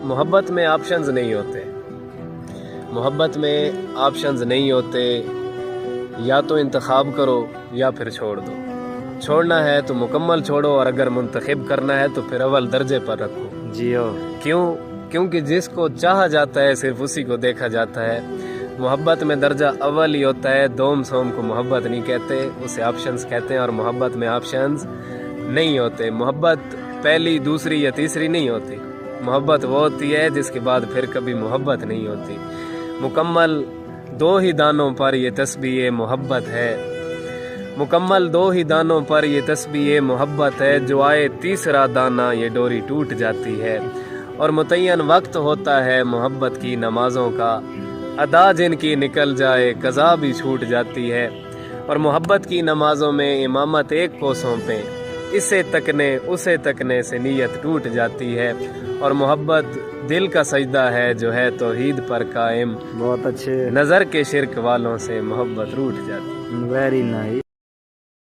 मोहब्बत में ऑप्शंस नहीं होते, मोहब्बत में ऑप्शंस नहीं होते। या तो इंतखाब करो या फिर छोड़ दो। छोड़ना है तो मुकम्मल छोड़ो, और अगर मुंतखब करना है तो फिर अव्वल दर्जे पर रखो। जियो। क्यों? क्योंकि जिसको चाहा जाता है सिर्फ उसी को देखा जाता है। मोहब्बत में दर्जा अव्वल ही होता है, दोम सोम को मोहब्बत नहीं कहते, उसे ऑप्शंस कहते हैं। और मोहब्बत में ऑप्शंस नहीं होते। मोहब्बत पहली, दूसरी या तीसरी नहीं होती। मोहब्बत वो होती है जिसके बाद फिर कभी मोहब्बत नहीं होती। मुकम्मल दो ही दानों पर ये तस्बीह मोहब्बत है, मुकम्मल दो ही दानों पर ये तस्बीह मोहब्बत है। जो आए तीसरा दाना ये डोरी टूट जाती है। और मुतय्यन वक्त होता है मोहब्बत की नमाजों का, अदा जिनकी निकल जाए कज़ा भी छूट जाती है। और मोहब्बत की नमाजों में इमामत एक को सौंपें, इसे तकने उसे तकने से नीयत टूट जाती है। और मोहब्बत दिल का सजदा है जो है तौहीद पर कायम, बहुत अच्छे। नज़र के शिरक वालों से मोहब्बत रूठ जाती है। Very nice.